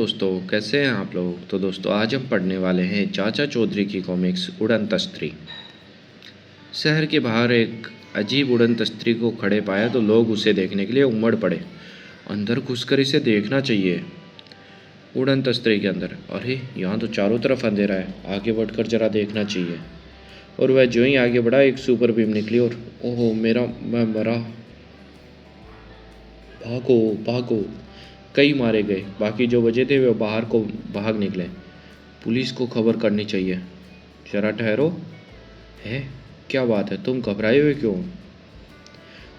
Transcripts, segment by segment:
दोस्तों, कैसे हैं आप लोग। तो दोस्तों आज हम पढ़ने वाले हैं चाचा चौधरी की कॉमिक्स उड़न तस्त्री। शहर के बाहर एक अजीब उड़न तस्त्री को खड़े पाया तो लोग उसे देखने के लिए उमड़ पड़े। अंदर घुसकर इसे देखना चाहिए। उड़न तस्त्री के अंदर, अरे यहाँ तो चारों तरफ अंधेरा है, आगे बढ़कर जरा देखना चाहिए। और वह जो ही आगे बढ़ा एक सुपर बीम निकली और ओहो मैं मरा। भागो भागो। कई मारे गए, बाकी जो बचे थे वे बाहर को भाग निकले। पुलिस को खबर करनी चाहिए। जरा ठहरो। है क्या बात है, तुम घबराए हुए क्यों?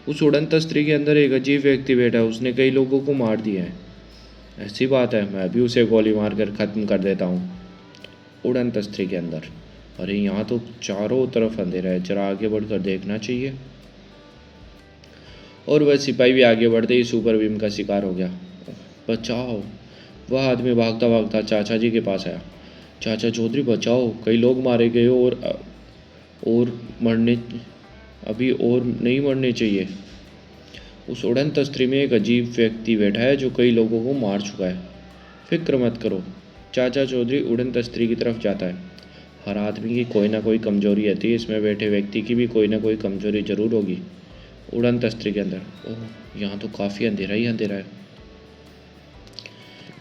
उस उड़न तस्त्री के अंदर एक अजीब व्यक्ति बैठा है, उसने कई लोगों को मार दिया है। ऐसी बात है, मैं भी उसे गोली मार कर ख़त्म कर देता हूँ। उड़न तस्त्री के अंदर, अरे यहाँ तो चारों तरफ अंधेरा है, जरा आगे बढ़कर देखना चाहिए। और वह सिपाही भी आगे बढ़ते ही सुपर बीम का शिकार हो गया। बचाओ। वह आदमी भागता भागता चाचा जी के पास आया। चाचा चौधरी बचाओ, कई लोग मारे गए और मरने अभी और नहीं मरने चाहिए। उस उड़न तस्त्री में एक अजीब व्यक्ति बैठा है जो कई लोगों को मार चुका है। फिक्र मत करो। चाचा चौधरी उड़न तस्त्री की तरफ जाता है। हर आदमी की कोई ना कोई कमजोरी रहती है, इसमें बैठे व्यक्ति की भी कोई ना कोई कमजोरी जरूर होगी। उड़न तस्त्री के अंदर, ओह यहाँ तो काफ़ी अंधेरा ही अंधेरा है।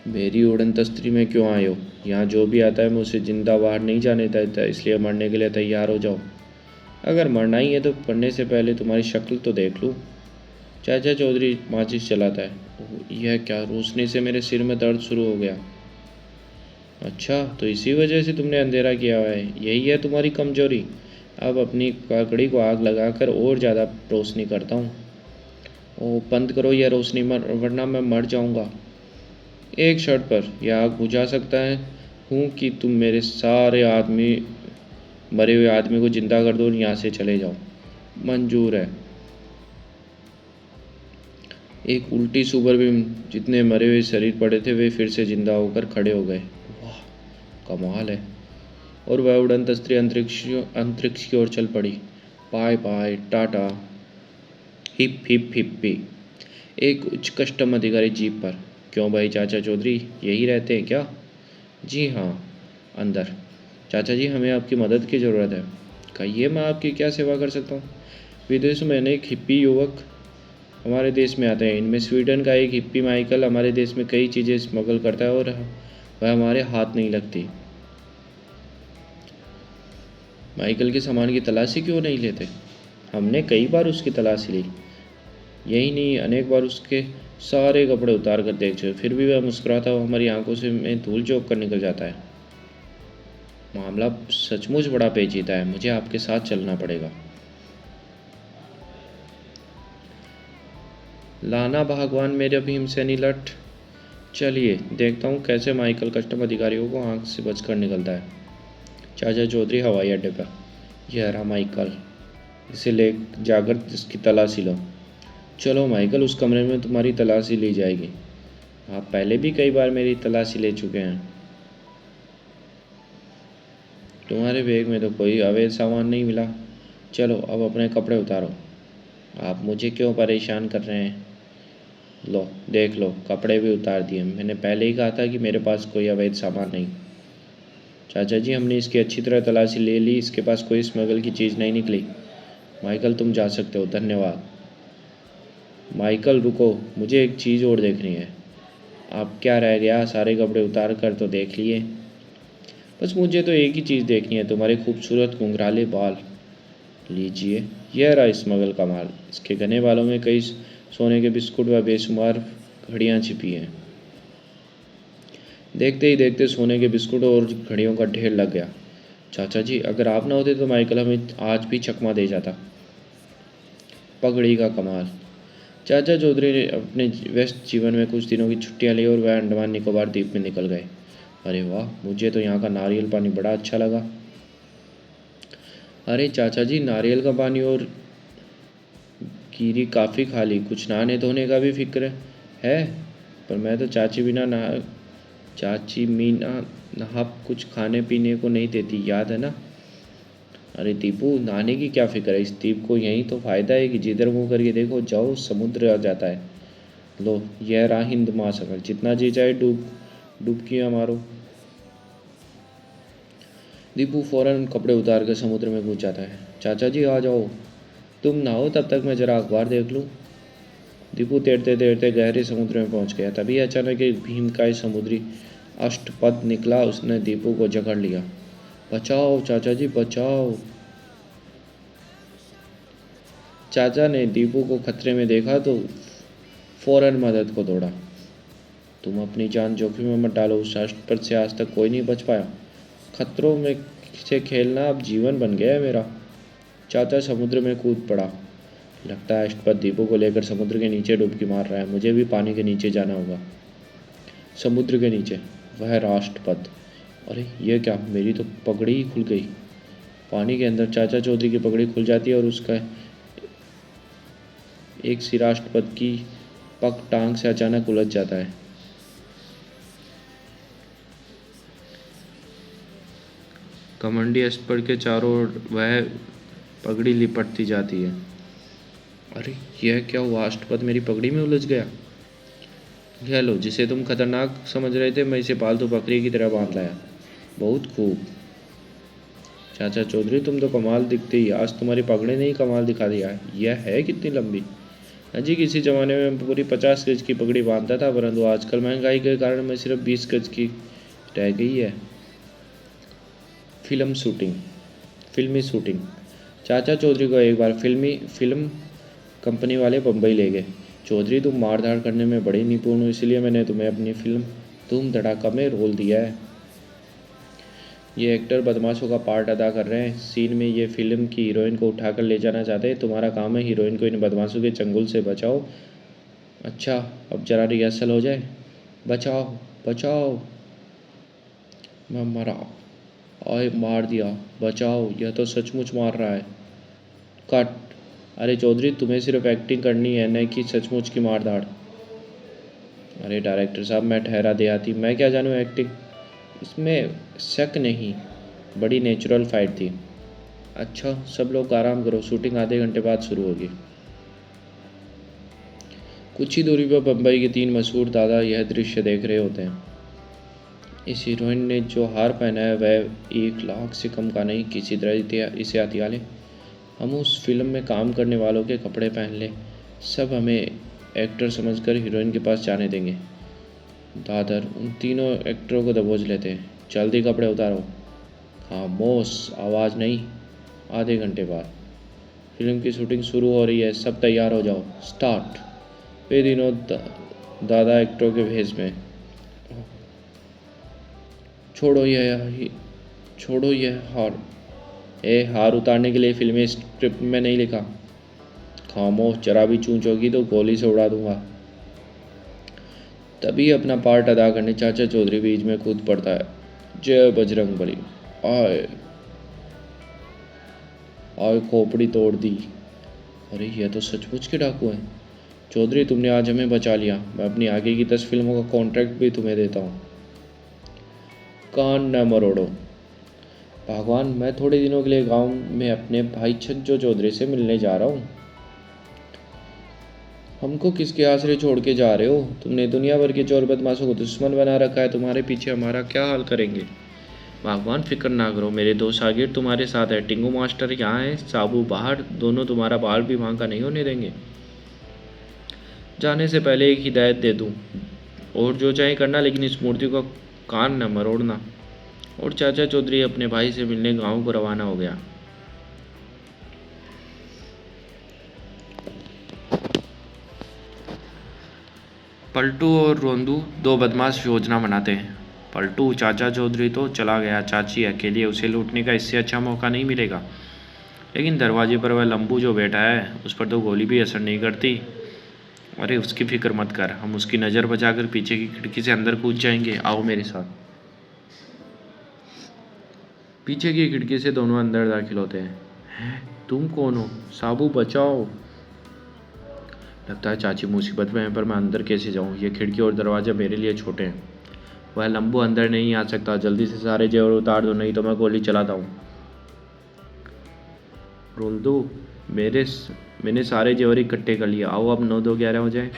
मेरी उड़न तस्त्री में क्यों आए हो? यहाँ जो भी आता है मैं उसे जिंदा बाहर नहीं जाने देता, इसलिए मरने के लिए तैयार हो जाओ। अगर मरना ही है तो मरने से पहले तुम्हारी शक्ल तो देख लूँ। चाचा चौधरी माचिस चलाता है। ओह, यह क्या, रोशनी से मेरे सिर में दर्द शुरू हो गया। अच्छा, तो इसी वजह से तुमने अंधेरा किया हुआ है, यही है तुम्हारी कमजोरी। अब अपनी काकड़ी को आग लगाकर और ज़्यादा रोशनी करता हूँ। ओह बंद करो यह रोशनी, वरना मैं मर जाऊँगा। एक शर्त पर यह आग बुझा सकता हूँ कि तुम मेरे मरे हुए आदमी को जिंदा कर दो और यहाँ से चले जाओ। मंजूर है। एक उल्टी सुपर बीम, जितने मरे हुए शरीर पड़े थे वे फिर से जिंदा होकर खड़े हो गए। वाह कमाल है। और वह उड़न तस्त्री अंतरिक्ष की ओर चल पड़ी। Bye bye tata. Hip hip hippie. एक उच्च कस्टम अधिकारी जीप पर। क्यों भाई चाचा चौधरी यही रहते हैं क्या? जी हाँ। अंदर, चाचा जी हमें आपकी मदद की ज़रूरत है। कहिए, मैं आपकी क्या सेवा कर सकता हूँ? विदेश में एक हिप्पी युवक हमारे देश में आते हैं। इनमें स्वीडन का एक हिप्पी माइकल हमारे देश में कई चीज़ें स्मगल करता है और वह हमारे हाथ नहीं लगती। माइकल के सामान की तलाशी क्यों नहीं लेते? हमने कई बार उसकी तलाशी ली, यही नहीं अनेक बार उसके सारे कपड़े उतार कर देख चुके, फिर भी वह मुस्कुराता हुआ हमारी आंखों से में धूल झोंक कर निकल जाता है। मामला सचमुच बड़ा पेचीदा है, मुझे आपके साथ चलना पड़ेगा। लाना भगवान मेरे भीमसेनी लठ। चलिए देखता हूँ कैसे माइकल कस्टम अधिकारियों को आंख से बचकर निकलता है। चाचा चौधरी हवाई अड्डे पर। यह रहा माइकल, इसे ले जाकर इसकी तलाशी लो। चलो माइकल, उस कमरे में तुम्हारी तलाशी ली जाएगी। आप पहले भी कई बार मेरी तलाशी ले चुके हैं। तुम्हारे बैग में तो कोई अवैध सामान नहीं मिला। चलो अब अपने कपड़े उतारो। आप मुझे क्यों परेशान कर रहे हैं? लो देख लो, कपड़े भी उतार दिए। मैंने पहले ही कहा था कि मेरे पास कोई अवैध सामान नहीं। चाचा जी हमने इसकी अच्छी तरह तलाशी ले ली, इसके पास कोई स्मगल की चीज़ नहीं निकली। माइकल तुम जा सकते हो, धन्यवाद। माइकल रुको, मुझे एक चीज़ और देखनी है। आप क्या रह गया, सारे कपड़े उतार कर तो देख लिए। बस मुझे तो एक ही चीज़ देखनी है, तुम्हारे खूबसूरत घुंघराले बाल। लीजिए, यह रहा स्मगल का माल। इसके घने बालों में कई सोने के बिस्कुट व बेशुमार घड़ियाँ छिपी हैं। देखते ही देखते सोने के बिस्कुट और घड़ियों का ढेर लग गया। चाचा जी अगर आप ना होते तो माइकल हमें आज भी चकमा दे जाता। पगड़ी का कमाल। चाचा चौधरी ने अपने व्यस्त जीवन में कुछ दिनों की छुट्टियां ली और वह अंडमान निकोबार द्वीप में निकल गए। अरे वाह, मुझे तो यहाँ का नारियल पानी बड़ा अच्छा लगा। अरे चाचा जी, नारियल का पानी और कीरी काफ़ी खा ली, कुछ नहाने धोने का भी फिक्र है। पर मैं तो चाची मीना नहा कुछ खाने पीने को नहीं देती, याद है ना? अरे दीपू, नहाने की क्या फिक्र है, इस द्वीप को यही तो फ़ायदा है कि जिधर मुँह करके देखो जाओ समुद्र आ जाता है। लो यह रहा हिंद महासागर, जितना जी चाहे डुबकियां मारो। दीपू फौरन कपड़े उतार कर समुद्र में कूद जाता है। चाचा जी आ जाओ, तुम नहाओ तब तक मैं जरा अखबार देख लूँ। दीपू तैरते तैरते गहरे समुद्र में पहुंच गया। तभी अचानक एक भीमकाय समुद्री अष्टपद निकला। उसने दीपू को जकड़ लिया। बचाओ चाचा जी बचाओ। चाचा ने दीपू को खतरे में देखा तो फौरन मदद को दौड़ा। तुम अपनी जान जोखिम में मत डालो, उस अष्टपद से आज तक कोई नहीं बच पाया। खतरों में से खेलना अब जीवन बन गया है मेरा। चाचा समुद्र में कूद पड़ा। लगता है अष्टपद दीपू को लेकर समुद्र के नीचे डुबकी मार रहा है। मुझे भी पानी के नीचे जाना होगा। समुद्र के नीचे वह राष्ट्रपद। अरे ये क्या, मेरी तो पगड़ी ही खुल गई। पानी के अंदर चाचा चौधरी की पगड़ी खुल जाती है और उसका एक सिरा राष्ट्रपद की पग टांग से अचानक उलझ जाता है। घमंडी अष्टपद के चारों ओर वह पगड़ी लिपटती जाती है। अरे यह क्या हुआ, अष्टपद मेरी पगड़ी में उलझ गया। यह लो, जिसे तुम खतरनाक समझ रहे थे मैं इसे पालतू बकरी की तरह बांध लाया। बहुत खूब चाचा चौधरी, तुम तो कमाल दिखते ही। आज तुम्हारी पगड़ी ने ही कमाल दिखा दिया है। यह है कितनी लंबी। अजी किसी ज़माने में पूरी 50 गज की पगड़ी बांधता था, परंतु आजकल महंगाई के कारण मैं सिर्फ 20 गज की रह गई है। फिल्मी शूटिंग। चाचा चौधरी को एक बार फिल्म कंपनी वाले बम्बई ले गए। चौधरी तुम मार धाड़ करने में बड़े निपुण हो, इसलिए मैंने तुम्हें अपनी फिल्म धूम धड़ाका में रोल दिया है। ये एक्टर बदमाशों का पार्ट अदा कर रहे हैं। सीन में ये फिल्म की हीरोइन को उठाकर ले जाना चाहते हैं। तुम्हारा काम है हीरोइन को इन बदमाशों के चंगुल से बचाओ। अच्छा अब जरा रिहर्सल हो जाए। बचाओ बचाओ। मैं मरा। ओए मार दिया। बचाओ, यह तो सचमुच मार रहा है। कट। अरे चौधरी, तुम्हें सिर्फ एक्टिंग करनी है, न कि सचमुच की मार धाड़। अरे डायरेक्टर साहब, मैं ठहरा देहाती, मैं क्या जानूँ एक्टिंग। इसमें शक नहीं, बड़ी नेचुरल फाइट थी। अच्छा सब लोग आराम करो, शूटिंग आधे घंटे बाद शुरू होगी। कुछ ही दूरी पर बम्बई के 3 मशहूर दादा यह दृश्य देख रहे होते हैं। इस हीरोइन ने जो हार पहना है वह 1 लाख से कम का नहीं। किसी तरह इसे हथिया लें। हम उस फिल्म में काम करने वालों के कपड़े पहन लें। सब हमें एक्टर समझकर हीरोइन के पास जाने देंगे। दादर उन तीनों एक्टरों को दबोच लेते हैं। जल्दी कपड़े उतारो। खामोश, आवाज़ नहीं। आधे घंटे बाद फिल्म की शूटिंग शुरू हो रही है। सब तैयार हो जाओ। स्टार्ट। वे तीनों दादा एक्टरों के भेष में। छोड़ो यह हार। हार उतारने के लिए फिल्मी स्क्रिप्ट में नहीं लिखा। खामोश, जरा भी चूंच होगी तो गोली से उड़ा दूंगा। तभी अपना पार्ट अदा करने चाचा चौधरी बीच में कूद पड़ता है। जय बजरंग बली। आए आए, खोपड़ी तोड़ दी। अरे यह तो सचमुच के डाकू हैं। चौधरी, तुमने आज हमें बचा लिया। मैं अपनी आगे की 10 फिल्मों का कॉन्ट्रैक्ट भी तुम्हें देता हूँ। कान न मरोड़ो। भगवान, मैं थोड़े दिनों के लिए गांव में अपने भाई छज्जो चौधरी से मिलने जा रहा हूँ। हमको किसके आसरे छोड़ के जा रहे हो? तुमने दुनिया भर के चोर बदमाशों को दुश्मन बना रखा है। तुम्हारे पीछे हमारा क्या हाल करेंगे? भगवान फिक्र ना करो, मेरे 2 शागिर्द तुम्हारे साथ है। टिंगू मास्टर यहाँ है, साबू बाहर, दोनों तुम्हारा बाल भी वहाँ का नहीं होने देंगे। जाने से पहले एक हिदायत दे दूँ, और जो चाहे करना, लेकिन इस मूर्ति को कान न मरोड़ना। और चाचा चौधरी अपने भाई से मिलने गांव को रवाना हो गया। पलटू और रोंदू 2 बदमाश योजना बनाते हैं। पलटू, चाचा चौधरी तो चला गया, चाची अकेली है, उसे लूटने का इससे अच्छा मौका नहीं मिलेगा। लेकिन दरवाजे पर वह लंबू जो बैठा है, उस पर तो गोली भी असर नहीं करती। अरे उसकी फिक्र मत कर, हम उसकी नज़र बचाकर पीछे की खिड़की से अंदर कूद जाएंगे। आओ मेरे साथ। पीछे की खिड़की से दोनों अंदर दाखिल होते हैं। तुम कौन हो? साबू बचाओ। लगता है चाची मुसीबत में है, पर मैं अंदर कैसे जाऊं? ये खिड़की और दरवाज़ा मेरे लिए छोटे हैं। वह लंबू अंदर नहीं आ सकता। जल्दी से सारे जेवर उतार दो, नहीं तो मैं गोली चलाता हूँ। रोल दो। मैंने सारे जेवर इकट्ठे कर लिए। आओ अब 9 2 11 हो जाए।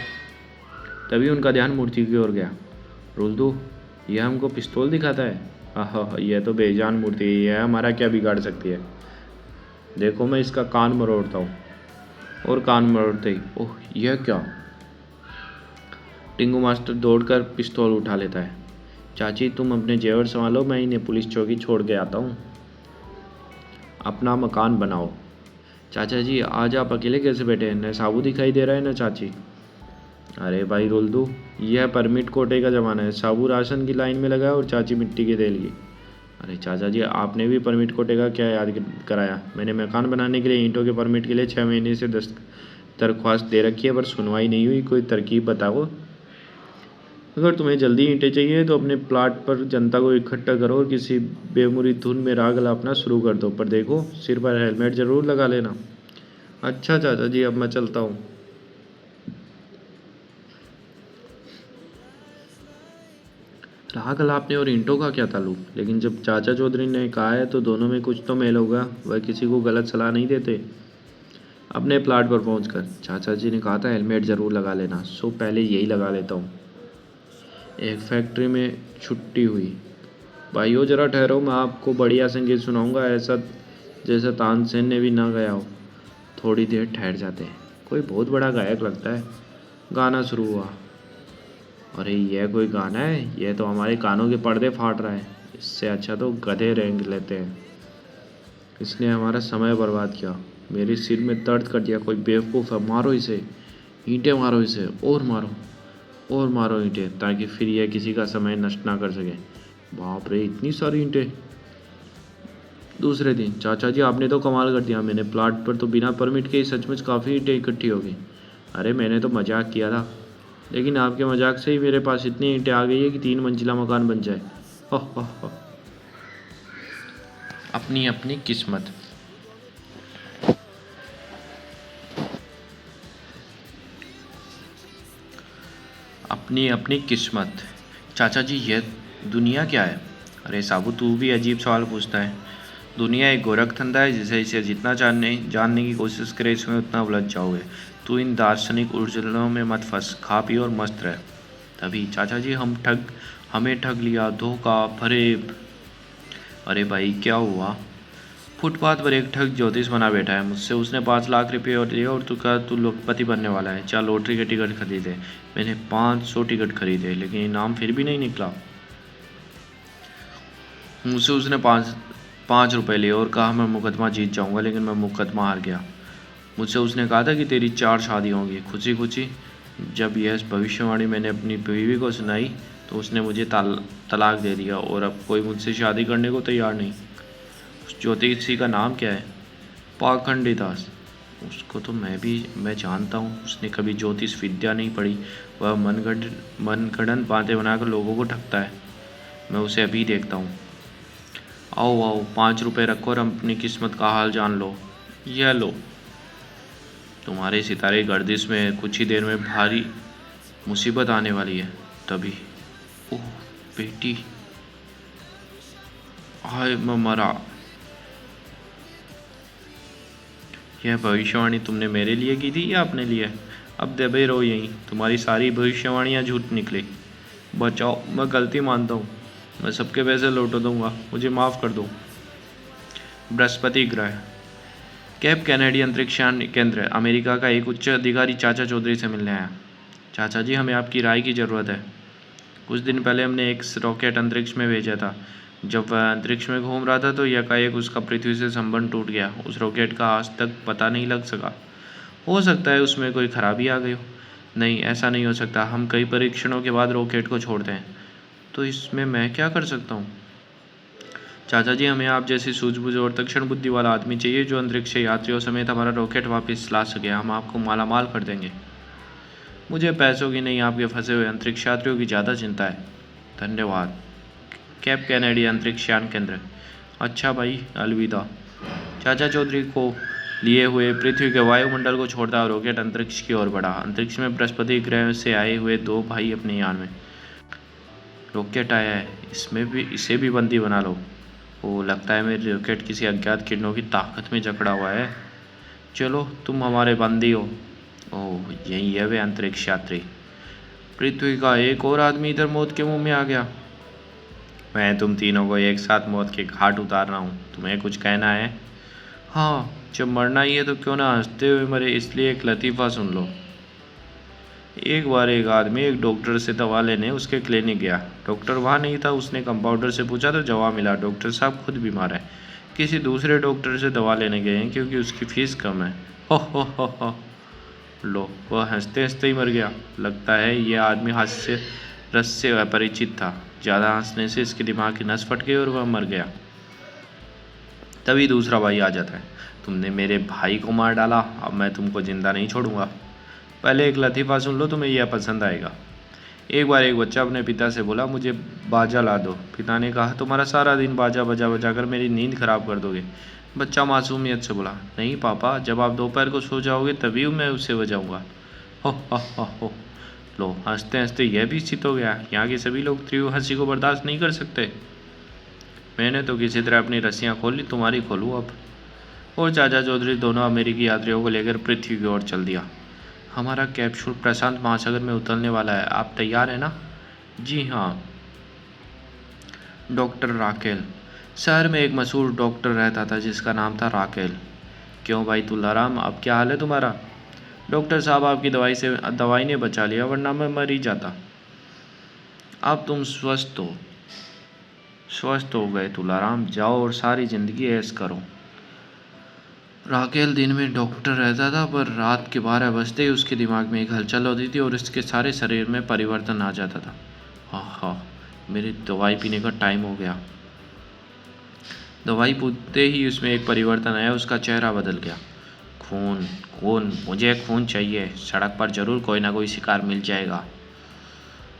तभी उनका ध्यान मूर्ति की ओर गया। रोल दो, यह हमको पिस्तौल दिखाता है। हाँ, यह तो बेजान मूर्ति है, यह हमारा क्या बिगाड़ सकती है। देखो मैं इसका कान मरोड़ता हूँ। और कान मरोड़ते ही ओह यह क्या। टिंगू मास्टर दौड़कर पिस्तौल उठा लेता है। चाची तुम अपने जेवर संभालो, मैं इन्हें पुलिस चौकी छोड़ के आता हूँ। अपना मकान बनाओ। चाचा जी आज आप अकेले कैसे बैठे हैं, न साबू दिखाई दे रहा है न चाची। अरे भाई रुल्दू, यह परमिट कोटे का ज़माना है। साबू राशन की लाइन में लगा है और चाची मिट्टी के तेल की। अरे चाचा जी आपने भी परमिट कोटे का क्या याद कराया। मैंने मकान बनाने के लिए ईंटों के परमिट के लिए 6 महीने से दरख्वास्त दे रखी है, पर सुनवाई नहीं हुई। कोई तरकीब बताओ। अगर तुम्हें जल्दी ईंटें चाहिए तो अपने प्लाट पर जनता को इकट्ठा करो और किसी बेमुरी धुन में राग अलापना शुरू कर दो, पर देखो सिर पर हेलमेट ज़रूर लगा लेना। अच्छा चाचा जी अब मैं चलता हूँ। राग अलापने और ईंटों का क्या ताल्लुक, लेकिन जब चाचा चौधरी ने कहा है तो दोनों में कुछ तो मेल होगा। वह किसी को गलत सलाह नहीं देते। अपने प्लाट पर पहुंचकर चाचा जी ने कहा था हेलमेट ज़रूर लगा लेना, सो पहले यही लगा लेता हूँ। एक फैक्ट्री में छुट्टी हुई। भाइयों जरा ठहरो, मैं आपको बढ़िया संगीत सुनाऊंगा, ऐसा जैसा तानसेन ने भी ना गाया हो। थोड़ी देर ठहर जाते हैं। कोई बहुत बड़ा गायक लगता है। गाना शुरू हुआ। अरे यह कोई गाना है, यह तो हमारे कानों के पर्दे फाड़ रहा है। इससे अच्छा तो गधे रेंग लेते हैं। इसने हमारा समय बर्बाद किया, मेरे सिर में दर्द कर दिया। कोई बेवकूफ़ है, मारो इसे, ईंटें मारो इसे, और मारो और मारो ईंटें, ताकि फिर यह किसी का समय नष्ट ना कर सके। बाप रे इतनी सारी ईंटें। दूसरे दिन चाचा जी आपने तो कमाल कर दिया, मैंने प्लाट पर तो बिना परमिट के ही सचमुच काफ़ी ईंटें इकट्ठी हो गई। अरे मैंने तो मजाक किया था, लेकिन आपके मजाक से ही मेरे पास इतनी ईंटें आ गई है कि 3 मंजिला मकान बन जाए। हो। अपनी अपनी किस्मत। अपनी अपनी किस्मत। चाचा जी ये दुनिया क्या है। अरे साबू तू भी अजीब सवाल पूछता है। दुनिया एक गोरखधंधा है, जिसे इसे जितना जानने की कोशिश करे इसमें उतना उलझ जाओगे। तू इन दार्शनिक उलझनों में मत फंस, खा पी और मस्त रह। तभी चाचा जी हमें ठग लिया, धोखा फरेब। अरे भाई क्या हुआ। फुटपाथ पर एक ठग ज्योतिष बना बैठा है मुझसे, उसने 5 लाख रुपये और दिए और तू कहा तू लोकपति बनने वाला है, चल लॉटरी के टिकट खरीदे। मैंने 500 टिकट खरीदे, लेकिन इनाम फिर भी नहीं निकला। मुझसे उसने 5 रुपये लिए और कहा मैं मुकदमा जीत जाऊंगा, लेकिन मैं मुकदमा हार गया। मुझसे उसने कहा था कि तेरी 4 शादी होंगी। खुशी खुशी जब यह भविष्यवाणी मैंने अपनी बीवी को सुनाई तो उसने मुझे तलाक दे दिया और अब कोई मुझसे शादी करने को तैयार नहीं। उस ज्योतिषी का नाम क्या है। पाखंडी दास। उसको तो मैं जानता हूँ, उसने कभी ज्योतिष विद्या नहीं पढ़ी। वह मनगढ़ंत बातें बनाकर लोगों को ठगता है। मैं उसे अभी देखता हूँ। आओ आओ 5 रुपये रखो और अपनी किस्मत का हाल जान लो। यह लो। तुम्हारे सितारे गर्दिश में कुछ ही देर में भारी मुसीबत आने वाली है। तभी ओह बेटी, हाय मैं मरा। यह भविष्यवाणी तुमने मेरे लिए की थी या अपने लिए। अब दबे रहो यहीं, तुम्हारी सारी भविष्यवाणियाँ झूठ निकली। बचाओ, मैं गलती मानता हूँ, मैं सबके पैसे लौटा दूंगा, मुझे माफ़ कर दो। बृहस्पति ग्रह। कैप कैनेडी अंतरिक्ष यान केंद्र अमेरिका का एक उच्च अधिकारी चाचा चौधरी से मिलने आया। चाचा जी हमें आपकी राय की ज़रूरत है। कुछ दिन पहले हमने एक रॉकेट अंतरिक्ष में भेजा था। जब वह अंतरिक्ष में घूम रहा था तो एकाएक उसका पृथ्वी से संबंध टूट गया। उस रॉकेट का आज तक पता नहीं लग सका। हो सकता है उसमें कोई खराबी आ गई हो। नहीं, ऐसा नहीं हो सकता। हम कई परीक्षणों के बाद रॉकेट को छोड़ते हैं। तो इसमें मैं क्या कर सकता हूँ। चाचा जी हमें आप जैसी सूझबूझ और तीक्ष्ण बुद्धि वाला आदमी चाहिए, जो अंतरिक्ष यात्रियों समेत हमारा रॉकेट वापस ला सके। हम आपको मालामाल कर देंगे। मुझे पैसों की नहीं, आपके फंसे हुए अंतरिक्ष यात्रियों की ज़्यादा चिंता है। धन्यवाद। कैप कैनेडी अंतरिक्ष यान केंद्र। अच्छा भाई, अलविदा। चाचा चौधरी को लिए हुए पृथ्वी के वायुमंडल को छोड़ता रॉकेट अंतरिक्ष की ओर बढ़ा। अंतरिक्ष में बृहस्पति ग्रह से आए हुए 2 भाई अपने यान में। रॉकेट आया है, इसे भी बंदी बना लो। वो लगता है मेरी रॉकेट किसी अज्ञात किरणों की ताकत में जकड़ा हुआ है। चलो तुम हमारे बंदी हो। ओह यही है वे अंतरिक्ष यात्री। पृथ्वी का एक और आदमी इधर मौत के मुंह में आ गया। मैं तुम तीनों को एक साथ मौत के घाट उतार रहा हूँ। तुम्हें कुछ कहना है? हाँ, जब मरना ही है तो क्यों ना हंसते हुए मरे, इसलिए एक लतीफ़ा सुन लो। एक बार एक आदमी एक डॉक्टर से दवा लेने उसके क्लिनिक गया। डॉक्टर वहाँ नहीं था। उसने कंपाउंडर से पूछा तो जवाब मिला, डॉक्टर साहब खुद बीमार है, किसी दूसरे डॉक्टर से दवा लेने गए हैं क्योंकि उसकी फ़ीस कम है। हो। लो, वह हंसते हंसते ही मर गया। लगता है ये आदमी हास्य रस से अपरिचित था। ज़्यादा हंसने से इसके दिमाग की नस फट गई और वह मर गया। तभी दूसरा भाई आ जाता है, तुमने मेरे भाई को मार डाला, अब मैं तुमको जिंदा नहीं छोड़ूंगा। पहले एक लतीफ़ा सुन लो, तुम्हें यह पसंद आएगा। एक बार एक बच्चा अपने पिता से बोला, मुझे बाजा ला दो। पिता ने कहा, तुम्हारा सारा दिन बाजा बजा बजा कर मेरी नींद खराब कर दोगे। बच्चा मासूमियत से बोला, नहीं पापा, जब आप दोपहर को सो जाओगे तभी मैं उसे बजाऊंगा। हो। लो, हंसते हंसते यह भी चित हो गया। यहाँ के सभी लोग तीव्र हंसी को बर्दाश्त नहीं कर सकते। मैंने तो किसी तरह अपनी रस्सियाँ खोल ली, तुम्हारी खोलूँ अब। और चाचा चौधरी दोनों अमेरिकी यात्रियों को लेकर पृथ्वी की ओर चल दिया। हमारा कैप्सूल प्रशांत महासागर में उतरने वाला है, आप तैयार हैं ना? जी हाँ। Doctor Raquel. शहर में एक मशहूर डॉक्टर रहता था जिसका नाम था राकेल। क्यों भाई तुलाराम, अब क्या हाल है तुम्हारा? डॉक्टर साहब, आपकी दवाई ने बचा लिया, वरना मैं मर ही जाता। अब तुम स्वस्थ हो गए तुलाराम, जाओ और सारी ज़िंदगी ऐश करो। राकेल दिन में डॉक्टर रहता था, पर रात के 12 बजते ही उसके दिमाग में एक हलचल होती थी और उसके सारे शरीर में परिवर्तन आ जाता था। हाँ, मेरी दवाई पीने का टाइम हो गया। दवाई पूछते ही उसमें एक परिवर्तन आया, उसका चेहरा बदल गया। खून, मुझे खून चाहिए, सड़क पर जरूर कोई ना कोई शिकार मिल जाएगा।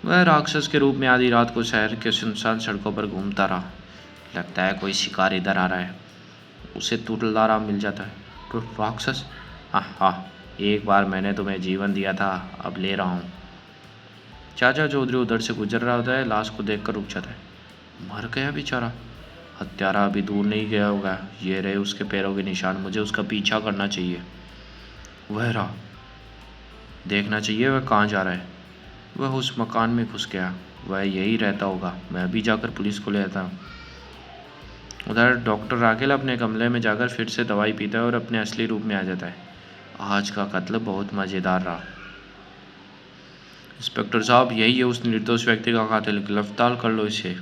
वह राक्षस के रूप में आधी रात को शहर के सुनसान सड़कों पर घूमता रहा। लगता है कोई शिकार इधर आ रहा है, उसे तुलाराम मिल जाता है। तो राक्षस, हाँ, एक बार मैंने तुम्हें जीवन दिया था, अब ले रहा हूँ। चाचा चौधरी उधर से गुजर रहा होता है, लाश को देखकर रुक जाता है। मर गया बेचारा, हत्यारा अभी दूर नहीं गया होगा। ये रहे उसके पैरों के निशान, मुझे उसका पीछा करना चाहिए। वह रहा, देखना चाहिए वह कहाँ जा रहा है। वह उस मकान में घुस गया, वह यही रहता होगा। मैं अभी जाकर पुलिस को ले आता हूँ। उधर डॉक्टर राकेल अपने कमरे में जाकर फिर से दवाई पीता है और अपने असली रूप में आ जाता है। आज का कत्ल बहुत मज़ेदार रहा। इंस्पेक्टर साहब, यही है उस निर्दोष व्यक्ति का कातिल, गिरफ्तार कर लो इसे।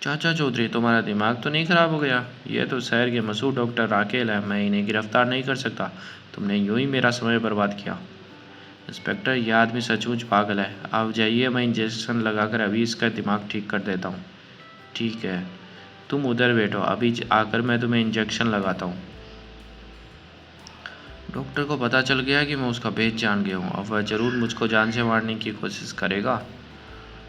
चाचा चौधरी, तुम्हारा दिमाग तो नहीं खराब हो गया? यह तो शहर के मशहूर डॉक्टर राकेल है, मैं इन्हें गिरफ्तार नहीं कर सकता। तुमने यूं ही मेरा समय बर्बाद किया। इंस्पेक्टर, यह आदमी सचमुच पागल है। आप जाइए, मैं इंजेक्शन लगाकर अभी इसका दिमाग ठीक कर देता हूँ। ठीक है, तुम उधर बैठो, अभी आकर मैं तुम्हें इंजेक्शन लगाता हूँ। डॉक्टर को पता चल गया कि मैं उसका भेद जान गया हूँ। अब वह ज़रूर मुझको जान से मारने की कोशिश करेगा।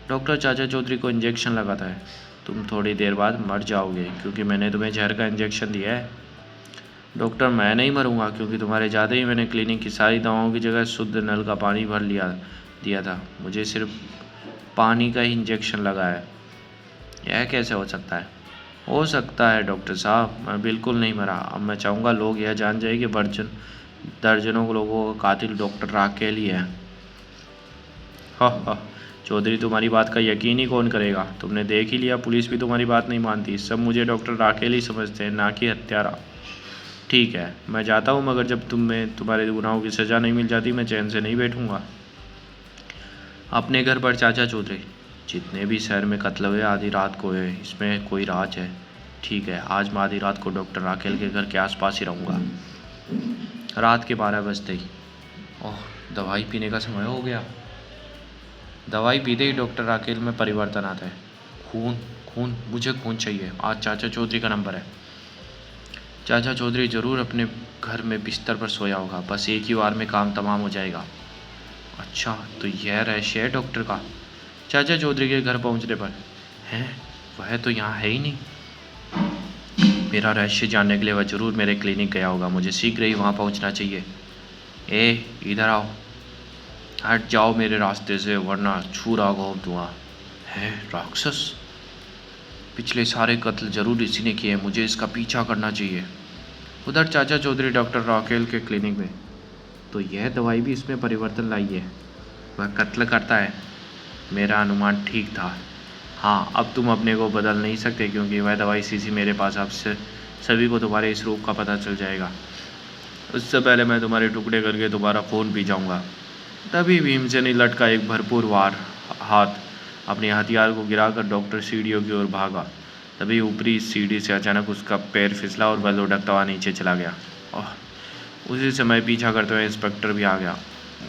डॉक्टर चाचा चौधरी को इंजेक्शन लगाता है। तुम थोड़ी देर बाद मर जाओगे क्योंकि मैंने तुम्हें जहर का इंजेक्शन दिया है। डॉक्टर, मैं नहीं मरूंगा क्योंकि तुम्हारे जाते ही मैंने क्लिनिक की सारी दवाओं की जगह शुद्ध नल का पानी भर दिया था। मुझे सिर्फ पानी का ही इंजेक्शन लगा है। यह कैसे हो सकता है? हो सकता है डॉक्टर साहब, मैं बिल्कुल नहीं मरा। अब मैं चाहूँगा लोग यह जान जाए कि दर्जनों लोगों का कातिल डॉक्टर राकेल ही है। हाँ, चौधरी, तुम्हारी बात का यकीन ही कौन करेगा? तुमने देख ही लिया, पुलिस भी तुम्हारी बात नहीं मानती। सब मुझे डॉक्टर राकेल ही समझते हैं, ना कि हत्यारा। ठीक है, मैं जाता हूँ, मगर जब तुम्हारे गुनाहों की सज़ा नहीं मिल जाती मैं चैन से नहीं बैठूँगा। अपने घर पर चाचा चौधरी, जितने भी शहर में कत्ल हुए आधी रात को हुए, इसमें कोई राज है। ठीक है, आज मैं आधी रात को डॉक्टर राकेल के घर के आसपास ही रहूँगा। रात के 12 बजते ही, ओह, दवाई पीने का समय हो गया। दवाई पीते ही डॉक्टर राकेल में परिवर्तन आता है। खून, मुझे खून चाहिए। आज चाचा चौधरी का नंबर है। चाचा चौधरी ज़रूर अपने घर में बिस्तर पर सोया होगा, बस एक ही बार में काम तमाम हो जाएगा। अच्छा, तो यह रहस्य है डॉक्टर का। चाचा चौधरी के घर पहुंचने पर, हैं, वह तो यहाँ है ही नहीं। मेरा रहस्य जानने के लिए वह ज़रूर मेरे क्लिनिक गया होगा। मुझे शीघ्र ही वहाँ पहुँचना चाहिए। इधर आओ, हट जाओ मेरे रास्ते से, वरना छूरा घोंप दूँगा। है राक्षस, पिछले सारे कत्ल जरूर इसी ने किए, मुझे इसका पीछा करना चाहिए। उधर चाचा चौधरी डॉक्टर राकेल के क्लिनिक में, तो यह दवाई भी इसमें परिवर्तन लाई है। वह कत्ल करता है। मेरा अनुमान ठीक था। हाँ, अब तुम अपने को बदल नहीं सकते क्योंकि वह दवाई सीसी मेरे पास आपसे सभी को तुम्हारे इस रूप का पता चल जाएगा। उससे पहले मैं तुम्हारे टुकड़े करके तुम्हारा खून पी जाऊँगा। तभी भीमसेन ने लटका एक भरपूर वार हाथ अपने हथियार को गिराकर डॉक्टर सीढ़ियों की ओर भागा। तभी ऊपरी सीढ़ी से अचानक उसका पैर फिसला और वह लुढ़कता हुआ नीचे चला गया। उसी समय पीछा करते हुए इंस्पेक्टर भी आ गया।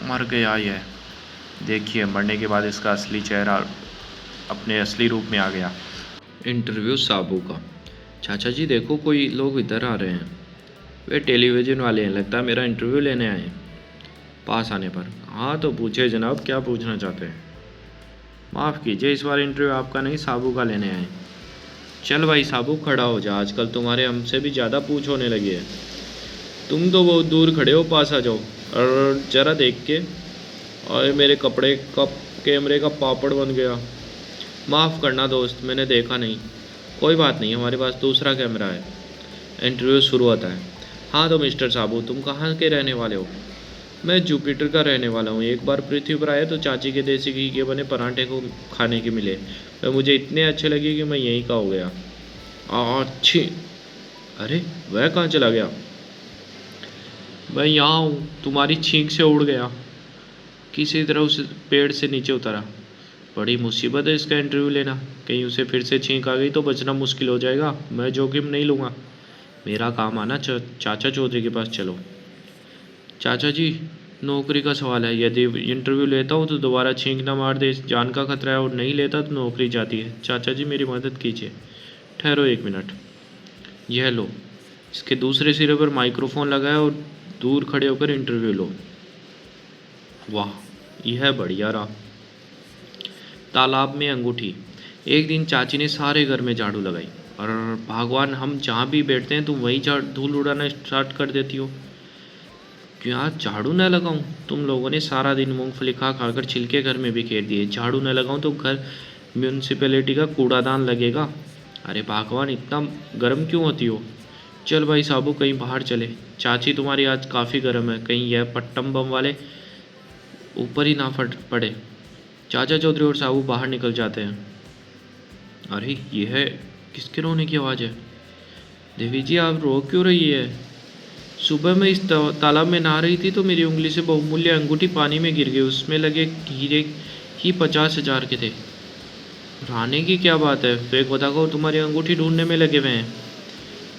मर गया यह, देखिए मरने के बाद इसका असली चेहरा अपने असली रूप में आ गया। इंटरव्यू साबू का। चाचा जी देखो, कोई लोग इधर आ रहे हैं। वे टेलीविज़न वाले हैं, लगता है मेरा इंटरव्यू लेने आए हैं। पास आने पर, हाँ तो पूछे जनाब, क्या पूछना चाहते हैं? माफ़ कीजिए, इस बार इंटरव्यू आपका नहीं साबू का लेने आए। चल भाई साबू, खड़ा हो जा, आजकल तुम्हारे हमसे भी ज़्यादा पूछ होने लगी है। तुम तो बहुत दूर खड़े हो, पास आ जाओ और ज़रा देख के। और मेरे कपड़े का कैमरे का पापड़ बन गया। माफ़ करना दोस्त, मैंने देखा नहीं। कोई बात नहीं, हमारे पास दूसरा कैमरा है। इंटरव्यू शुरू होता है। हाँ तो मिस्टर साबू, तुम कहाँ के रहने वाले हो? मैं जुपिटर का रहने वाला हूँ। एक बार पृथ्वी पर आया तो चाची के देसी घी के बने पराठे को खाने के मिले। वह मुझे इतने अच्छे लगे कि मैं यहीं का हो गया। अच्छी। अरे वह कहाँ चला गया? मैं यहाँ हूँ, तुम्हारी छींक से उड़ गया। किसी तरह उस पेड़ से नीचे उतरा। बड़ी मुसीबत है इसका इंटरव्यू लेना, कहीं उसे फिर से छींक आ गई तो बचना मुश्किल हो जाएगा। मैं जोखिम नहीं लूँगा। मेरा काम आना चाचा चौधरी के पास चलो। चाचा जी, नौकरी का सवाल है। यदि इंटरव्यू लेता हूँ तो दोबारा छींक ना मार दे, जान का खतरा है, और नहीं लेता तो नौकरी जाती है। चाचा जी मेरी मदद कीजिए। ठहरो 1 मिनट। यह लो। इसके दूसरे सिरे पर माइक्रोफोन लगाए और दूर खड़े होकर इंटरव्यू लो। वाह, यह बढ़िया रहा। तालाब में अंगूठी। एक दिन चाची ने सारे घर में झाड़ू लगाई। और भगवान, हम जहाँ भी बैठते हैं तुम वहीं धूल उड़ाना स्टार्ट कर देती हो। क्या झाड़ू न लगाऊं? तुम लोगों ने सारा दिन मूंगफली खा खाकर छिलके घर में बिखेर दिए। झाड़ू न लगाऊं तो घर म्यूनसिपैलिटी का कूड़ादान लगेगा। अरे भगवान, इतना गर्म क्यों होती हो? चल भाई साबू, कहीं बाहर चले। चाची तुम्हारी आज काफ़ी गर्म है, कहीं यह पट्टम बम वाले ऊपर ही ना फट पड़े। चाचा चौधरी और साबू बाहर निकल जाते हैं। अरे ये है, किसके रोने की आवाज़ है? देवी जी, आप रो क्यों रही है? सुबह मैं इस तालाब में नहा रही थी तो मेरी उंगली से बहुमूल्य अंगूठी पानी में गिर गई। उसमें लगे हीरे ही 50,000 के थे। रानी की क्या बात है? फेक बताओ, तुम्हारी अंगूठी ढूंढने में लगे हुए हैं।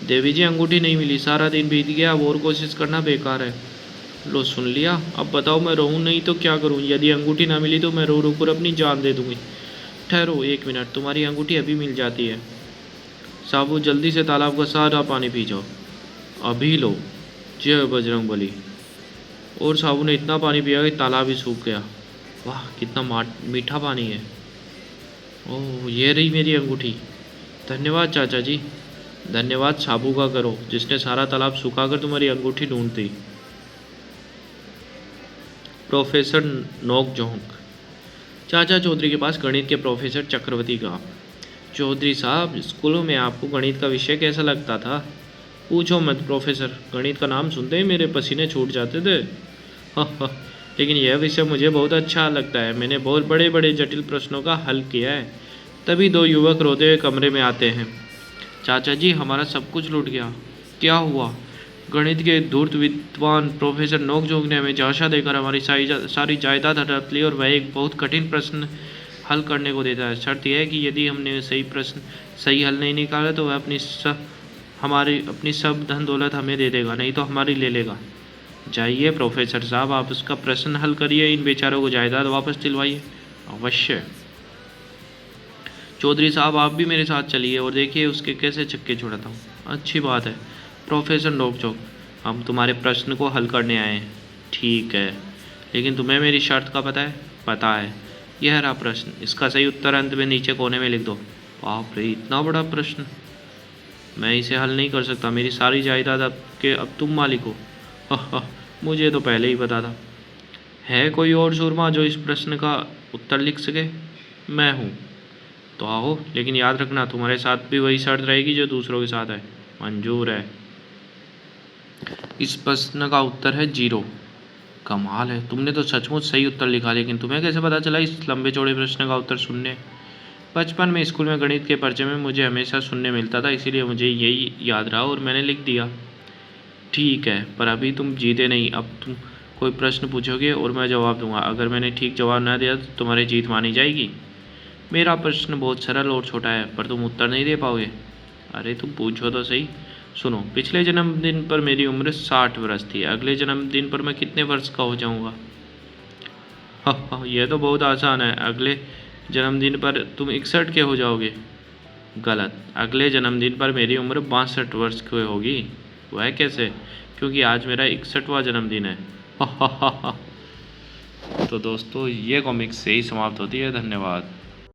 देवी जी, अंगूठी नहीं मिली, सारा दिन बीत गया, अब और कोशिश करना बेकार है। लो सुन लिया, अब बताओ मैं रहूँ नहीं तो क्या करूँ? यदि अंगूठी ना मिली तो मैं रो रो कर अपनी जान दे दूँगी। ठहरो 1 मिनट, तुम्हारी अंगूठी अभी मिल जाती है। साबू, जल्दी से तालाब का सारा पानी पी जाओ। अभी लो। जय बजरंग बली। और साबू ने इतना पानी पिया कि तालाब ही सूख गया। वाह, कितना मीठा पानी है। ओह, ये रही मेरी अंगूठी। धन्यवाद चाचा जी। धन्यवाद साबू का करो, जिसने सारा तालाब सुखाकर तुम्हारी अंगूठी ढूंढ दी। प्रोफेसर नोकझोंक। चाचा चौधरी के पास गणित के प्रोफेसर चक्रवर्ती का। चौधरी साहब, स्कूलों में आपको गणित का विषय कैसा लगता था? पूछो मत प्रोफेसर, गणित का नाम सुनते ही मेरे पसीने छूट जाते थे। हाँ, लेकिन यह विषय मुझे बहुत अच्छा लगता है। मैंने बहुत बड़े बड़े जटिल प्रश्नों का हल किया है। तभी 2 युवक रोते हुए कमरे में आते हैं। चाचा जी, हमारा सब कुछ लूट गया। क्या हुआ? गणित के धूर्त विद्वान प्रोफेसर नोकझोंक ने हमें झांसा देकर हमारी सारी जायदाद हड़प ली और वह एक बहुत कठिन प्रश्न हल करने को देता है। शर्त यह है कि यदि हमने सही हल नहीं निकाला तो वह अपनी सब धन दौलत हमें दे देगा, नहीं तो हमारी ले लेगा। जाइए प्रोफेसर साहब, आप उसका प्रश्न हल करिए, इन बेचारों को जायदाद वापस दिलवाइए। अवश्य। चौधरी साहब, आप भी मेरे साथ चलिए और देखिए उसके कैसे छक्के छुड़ाता हूँ। अच्छी बात है प्रोफेसर नोकझोंक, हम तुम्हारे प्रश्न को हल करने आए हैं। ठीक है, लेकिन तुम्हें मेरी शर्त का पता है? पता है। यह रहा प्रश्न, इसका सही उत्तर अंत में नीचे कोने में लिख दो। बाप रे, इतना बड़ा प्रश्न! मैं इसे हल नहीं कर सकता। मेरी सारी जायदाद अब तुम मालिक हो। मुझे तो पहले ही पता था। है कोई और सूरमा जो इस प्रश्न का उत्तर लिख सके? मैं हूँ। तो आओ, लेकिन याद रखना तुम्हारे साथ भी वही शर्त रहेगी जो दूसरों के साथ है। मंजूर है। इस प्रश्न का उत्तर है 0। कमाल है, तुमने तो सचमुच सही उत्तर लिखा, लेकिन तुम्हें कैसे पता चला इस लंबे चौड़े प्रश्न का उत्तर सुनने? बचपन में स्कूल में गणित के पर्चे में मुझे हमेशा सुनने मिलता था, इसीलिए मुझे यही याद रहा और मैंने लिख दिया। ठीक है, पर अभी तुम जीते नहीं। अब तुम कोई प्रश्न पूछोगे और मैं जवाब दूंगा। अगर मैंने ठीक जवाब ना दिया तो तुम्हारी जीत मानी जाएगी। मेरा प्रश्न बहुत सरल और छोटा है, पर तुम उत्तर नहीं दे पाओगे। अरे तुम पूछो तो सही। सुनो, पिछले जन्मदिन पर मेरी उम्र 60 वर्ष थी। अगले जन्मदिन पर मैं कितने वर्ष का हो जाऊंगा? यह तो बहुत आसान है। अगले जन्मदिन पर तुम 61 के हो जाओगे। गलत। अगले जन्मदिन पर मेरी उम्र 62 वर्ष की होगी। वह कैसे? क्योंकि आज मेरा 61वां जन्मदिन है। तो दोस्तों, ये कॉमिक्स यही समाप्त होती है। धन्यवाद।